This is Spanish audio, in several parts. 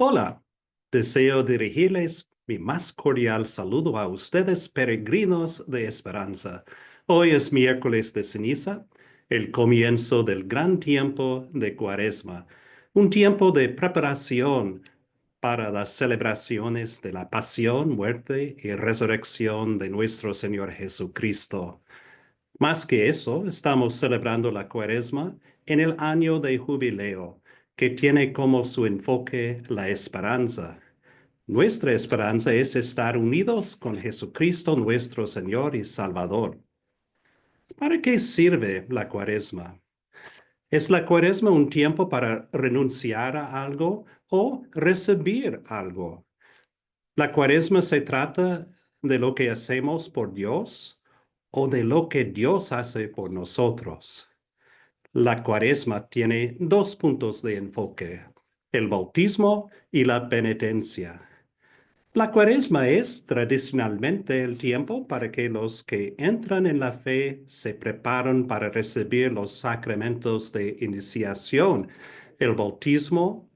Hola, deseo dirigirles mi más cordial saludo a ustedes, peregrinos de esperanza. Hoy es miércoles de ceniza, el comienzo del gran tiempo de Cuaresma, un tiempo de preparación para las celebraciones de la pasión, muerte y resurrección de nuestro Señor Jesucristo. Más que eso, estamos celebrando la Cuaresma en el año de jubileo, que tiene como su enfoque la esperanza. Nuestra esperanza es estar unidos con Jesucristo, nuestro Señor y Salvador. ¿Para qué sirve la Cuaresma? ¿Es la Cuaresma un tiempo para renunciar a algo o recibir algo? La Cuaresma se trata de lo que hacemos por Dios o de lo que Dios hace por nosotros. La Cuaresma tiene dos puntos de enfoque: el bautismo y la penitencia. La Cuaresma es tradicionalmente el tiempo para que los que entran en la fe se preparen para recibir los sacramentos de iniciación, el bautismo,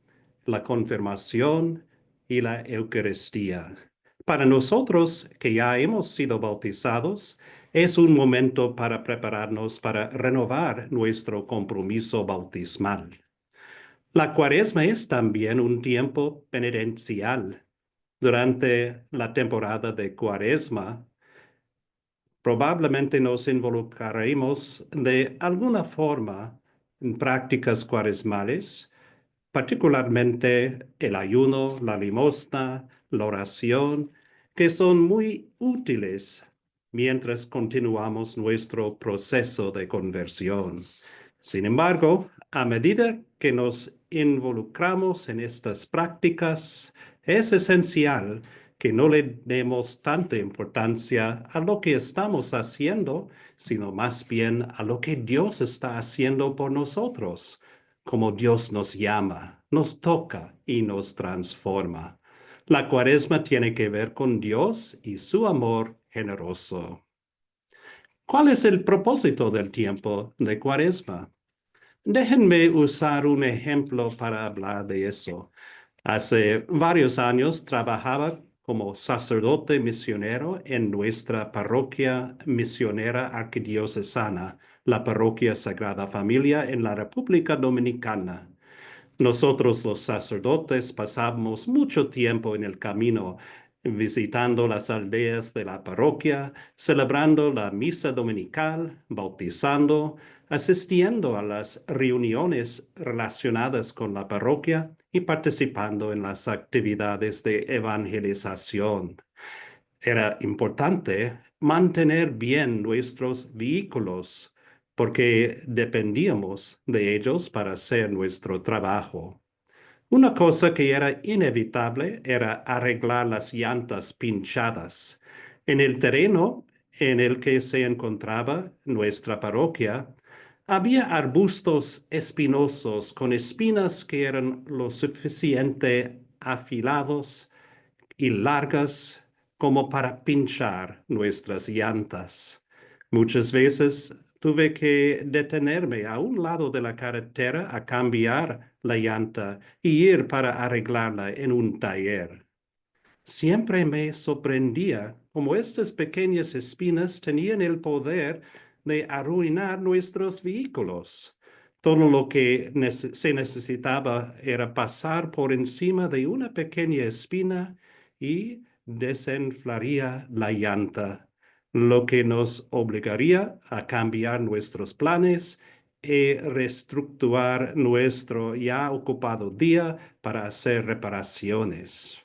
la confirmación y la Eucaristía. Para nosotros que ya hemos sido bautizados, es un momento para prepararnos para renovar nuestro compromiso bautismal. La Cuaresma es también un tiempo penitencial. Durante la temporada de Cuaresma, probablemente nos involucraremos de alguna forma en prácticas cuaresmales, particularmente el ayuno, la limosna, la oración, que son muy útiles mientras continuamos nuestro proceso de conversión. Sin embargo, a medida que nos involucramos en estas prácticas, es esencial que no le demos tanta importancia a lo que estamos haciendo, sino más bien a lo que Dios está haciendo por nosotros, como Dios nos llama, nos toca y nos transforma. La Cuaresma tiene que ver con Dios y su amor generoso. ¿Cuál es el propósito del tiempo de Cuaresma? Déjenme usar un ejemplo para hablar de eso. Hace varios años trabajaba como sacerdote misionero en nuestra parroquia misionera arquidiocesana, la Parroquia Sagrada Familia en la República Dominicana. Nosotros los sacerdotes pasamos mucho tiempo en el camino, visitando las aldeas de la parroquia, celebrando la misa dominical, bautizando, asistiendo a las reuniones relacionadas con la parroquia y participando en las actividades de evangelización. Era importante mantener bien nuestros vehículos porque dependíamos de ellos para hacer nuestro trabajo. Una cosa que era inevitable era arreglar las llantas pinchadas. En el terreno en el que se encontraba nuestra parroquia, había arbustos espinosos con espinas que eran lo suficiente afilados y largas como para pinchar nuestras llantas. Muchas veces tuve que detenerme a un lado de la carretera a cambiar la llanta y ir para arreglarla en un taller. Siempre me sorprendía cómo estas pequeñas espinas tenían el poder de arruinar nuestros vehículos. Todo lo que se necesitaba era pasar por encima de una pequeña espina y desenflaría la llanta, lo que nos obligaría a cambiar nuestros planes y reestructurar nuestro ya ocupado día para hacer reparaciones.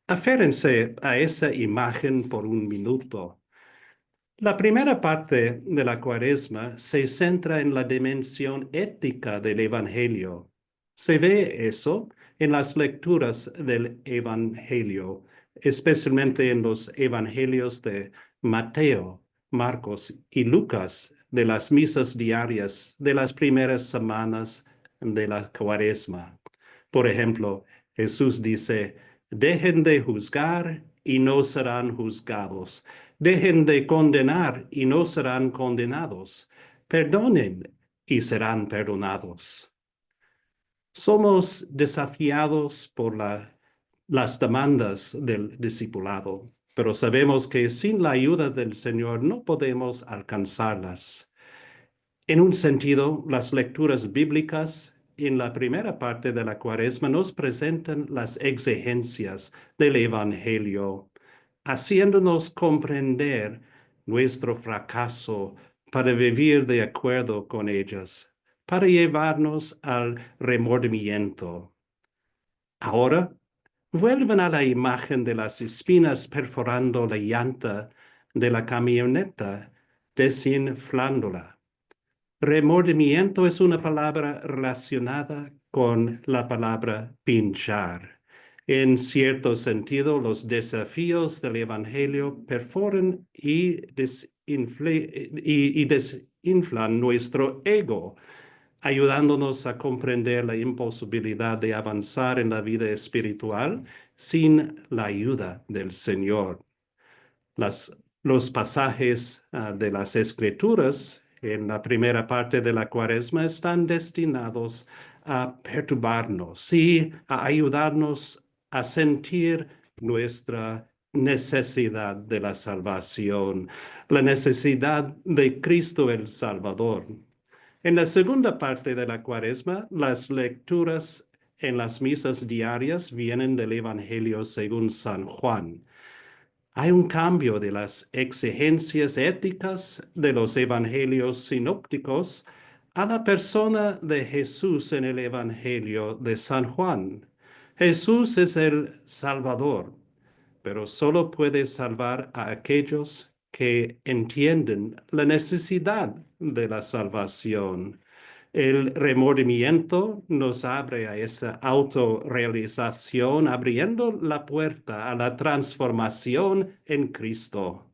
Aférense a esa imagen por un minuto. La primera parte de la Cuaresma se centra en la dimensión ética del Evangelio. Se ve eso en las lecturas del Evangelio, especialmente en los Evangelios de Mateo, Marcos y Lucas, de las misas diarias de las primeras semanas de la Cuaresma. Por ejemplo, Jesús dice: dejen de juzgar y no serán juzgados. Dejen de condenar y no serán condenados. Perdonen y serán perdonados. Somos desafiados por las demandas del discipulado, pero sabemos que sin la ayuda del Señor no podemos alcanzarlas. En un sentido, las lecturas bíblicas en la primera parte de la Cuaresma nos presentan las exigencias del Evangelio, haciéndonos comprender nuestro fracaso para vivir de acuerdo con ellas, para llevarnos al remordimiento. Ahora, vuelven a la imagen de las espinas perforando la llanta de la camioneta, desinflándola. Remordimiento es una palabra relacionada con la palabra pinchar. En cierto sentido, los desafíos del Evangelio perforan y desinflan nuestro ego, ayudándonos a comprender la imposibilidad de avanzar en la vida espiritual sin la ayuda del Señor. Los pasajes de las Escrituras en la primera parte de la Cuaresma están destinados a perturbarnos y a ayudarnos a sentir nuestra necesidad de la salvación, la necesidad de Cristo el Salvador. En la segunda parte de la Cuaresma, las lecturas en las misas diarias vienen del Evangelio según San Juan. Hay un cambio de las exigencias éticas de los evangelios sinópticos a la persona de Jesús en el Evangelio de San Juan. Jesús es el Salvador, pero solo puede salvar a aquellos que entienden la necesidad de la salvación. El remordimiento nos abre a esa autorrealización, abriendo la puerta a la transformación en Cristo.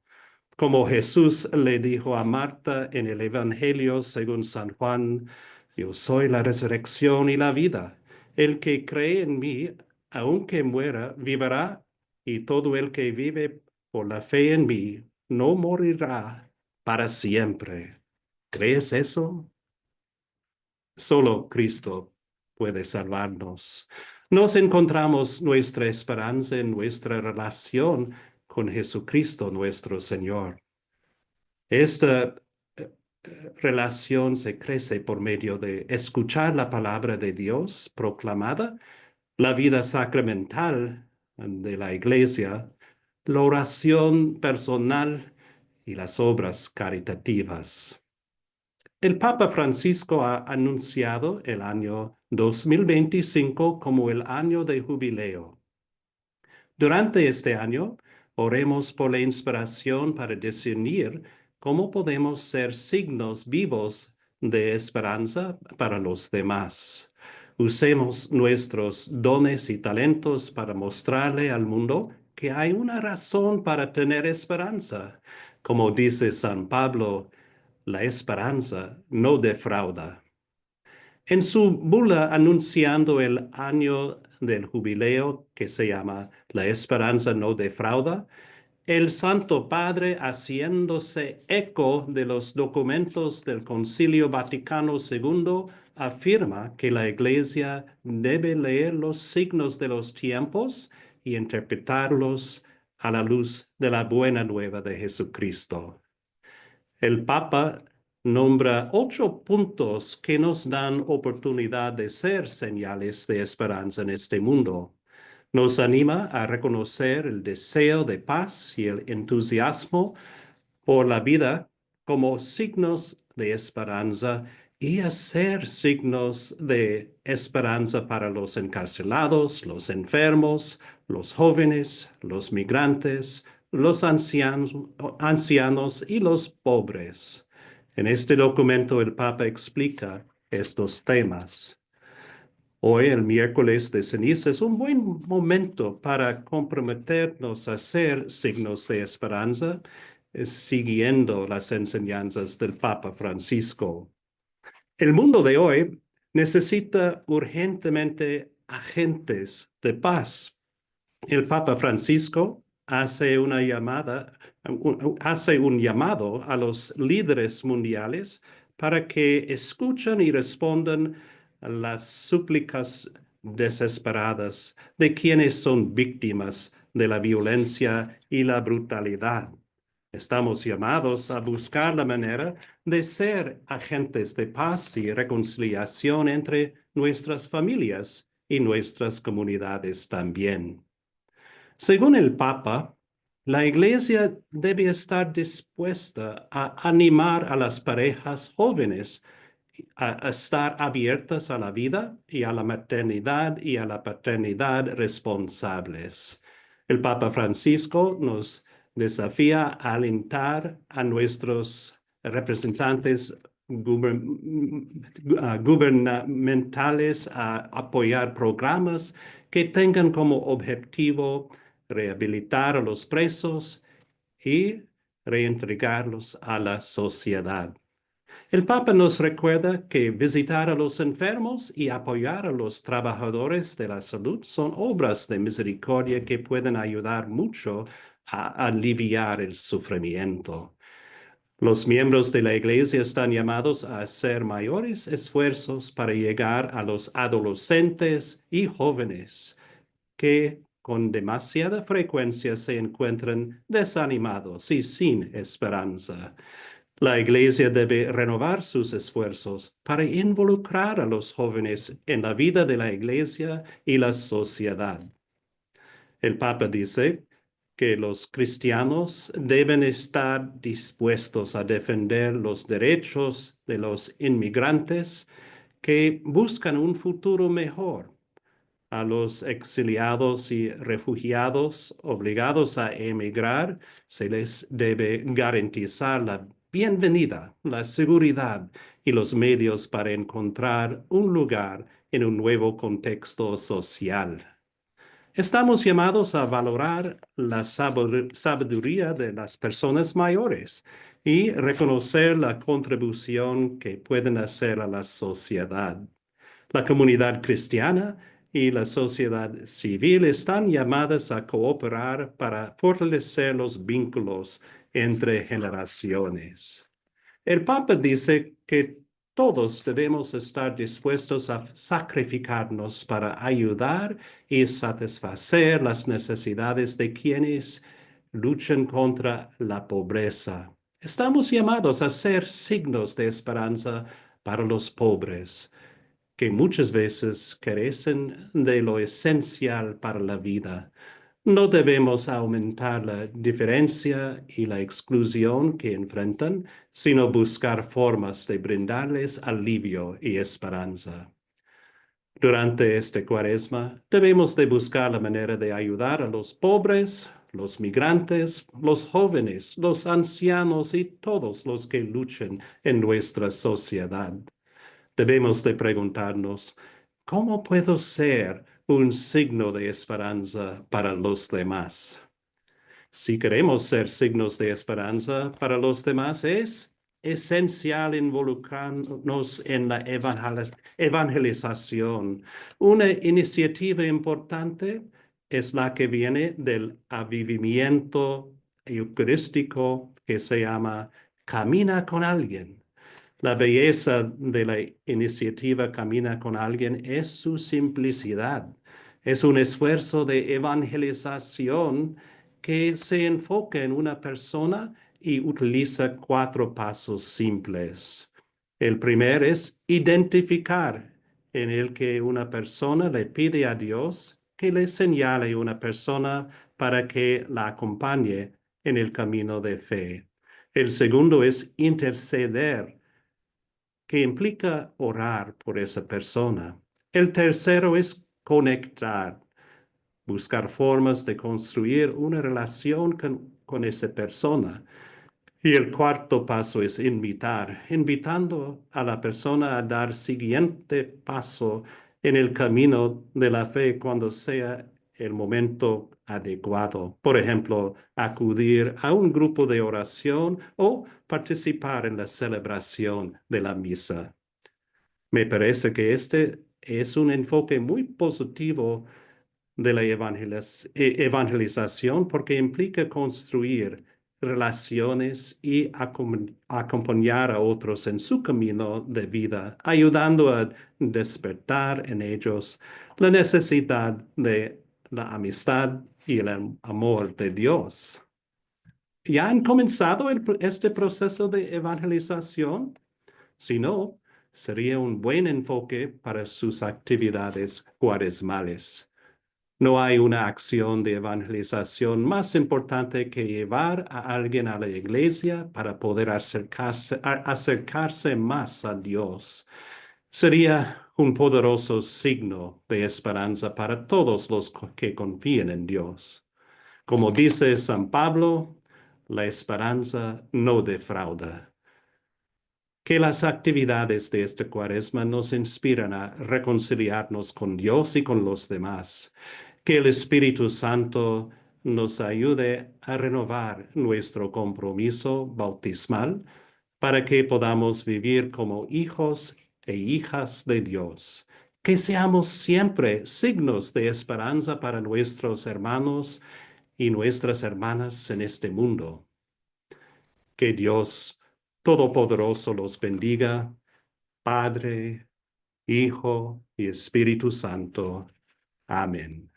Como Jesús le dijo a Marta en el Evangelio según San Juan, yo soy la resurrección y la vida. El que cree en mí, aunque muera, vivirá, y todo el que vive por la fe en mí, no morirá para siempre. ¿Crees eso? Solo Cristo puede salvarnos. Nos encontramos nuestra esperanza en nuestra relación con Jesucristo nuestro Señor. Esta relación se crece por medio de escuchar la palabra de Dios proclamada, la vida sacramental de la Iglesia, la oración personal y las obras caritativas. El Papa Francisco ha anunciado el año 2025 como el año de jubileo. Durante este año, oremos por la inspiración para discernir cómo podemos ser signos vivos de esperanza para los demás. Usemos nuestros dones y talentos para mostrarle al mundo que hay una razón para tener esperanza. Como dice San Pablo, la esperanza no defrauda. En su bula anunciando el año del jubileo, que se llama La esperanza no defrauda, el Santo Padre, haciéndose eco de los documentos del Concilio Vaticano II, afirma que la Iglesia debe leer los signos de los tiempos y interpretarlos a la luz de la buena nueva de Jesucristo. El Papa nombra 8 puntos que nos dan oportunidad de ser señales de esperanza en este mundo. Nos anima a reconocer el deseo de paz y el entusiasmo por la vida como signos de esperanza y a ser signos de esperanza para los encarcelados, los enfermos, los jóvenes, los migrantes, los ancianos y los pobres. En este documento el Papa explica estos temas. Hoy, el miércoles de ceniza, es un buen momento para comprometernos a ser signos de esperanza, siguiendo las enseñanzas del Papa Francisco. El mundo de hoy necesita urgentemente agentes de paz. El Papa Francisco hace un llamado a los líderes mundiales para que escuchen y respondan las súplicas desesperadas de quienes son víctimas de la violencia y la brutalidad. Estamos llamados a buscar la manera de ser agentes de paz y reconciliación entre nuestras familias y nuestras comunidades también. Según el Papa, la Iglesia debe estar dispuesta a animar a las parejas jóvenes a estar abiertas a la vida y a la maternidad y a la paternidad responsables. El Papa Francisco nos desafía a alentar a nuestros representantes gubernamentales a apoyar programas que tengan como objetivo rehabilitar a los presos y reintegrarlos a la sociedad. El Papa nos recuerda que visitar a los enfermos y apoyar a los trabajadores de la salud son obras de misericordia que pueden ayudar mucho a aliviar el sufrimiento. Los miembros de la Iglesia están llamados a hacer mayores esfuerzos para llegar a los adolescentes y jóvenes que con demasiada frecuencia se encuentran desanimados y sin esperanza. La Iglesia debe renovar sus esfuerzos para involucrar a los jóvenes en la vida de la Iglesia y la sociedad. El Papa dice que los cristianos deben estar dispuestos a defender los derechos de los inmigrantes que buscan un futuro mejor, a los exiliados y refugiados obligados a emigrar, se les debe garantizar la bienvenida, la seguridad y los medios para encontrar un lugar en un nuevo contexto social. Estamos llamados a valorar la sabiduría de las personas mayores y reconocer la contribución que pueden hacer a la sociedad. La comunidad cristiana y la sociedad civil están llamadas a cooperar para fortalecer los vínculos entre generaciones. El Papa dice que todos debemos estar dispuestos a sacrificarnos para ayudar y satisfacer las necesidades de quienes luchan contra la pobreza. Estamos llamados a ser signos de esperanza para los pobres que muchas veces carecen de lo esencial para la vida. No debemos aumentar la diferencia y la exclusión que enfrentan, sino buscar formas de brindarles alivio y esperanza. Durante este cuaresma, debemos de buscar la manera de ayudar a los pobres, los migrantes, los jóvenes, los ancianos y todos los que luchan en nuestra sociedad. Debemos de preguntarnos, ¿cómo puedo ser un signo de esperanza para los demás? Si queremos ser signos de esperanza para los demás, es esencial involucrarnos en la evangelización. Una iniciativa importante es la que viene del avivamiento eucarístico que se llama Camina con alguien. La belleza de la iniciativa Camina con alguien es su simplicidad. Es un esfuerzo de evangelización que se enfoca en una persona y utiliza 4 pasos simples. El primero es identificar, en el que una persona le pide a Dios que le señale una persona para que la acompañe en el camino de fe. El segundo es interceder, que implica orar por esa persona. El tercero es conectar, buscar formas de construir una relación con esa persona. Y el cuarto paso es invitar, invitando a la persona a dar siguiente paso en el camino de la fe cuando sea el momento adecuado. Por ejemplo, acudir a un grupo de oración o participar en la celebración de la misa. Me parece que este es un enfoque muy positivo de la evangelización porque implica construir relaciones y acompañar a otros en su camino de vida, ayudando a despertar en ellos la necesidad de la amistad y el amor de Dios. ¿Ya han comenzado este proceso de evangelización? Si no, sería un buen enfoque para sus actividades cuaresmales. No hay una acción de evangelización más importante que llevar a alguien a la iglesia para poder acercarse más a Dios. Sería un poderoso signo de esperanza para todos los que confían en Dios. Como dice San Pablo, la esperanza no defrauda. Que las actividades de esta cuaresma nos inspiran a reconciliarnos con Dios y con los demás. Que el Espíritu Santo nos ayude a renovar nuestro compromiso bautismal para que podamos vivir como hijos e hijas de Dios. Que seamos siempre signos de esperanza para nuestros hermanos y nuestras hermanas en este mundo. Que Dios Todopoderoso los bendiga, Padre, Hijo y Espíritu Santo. Amén.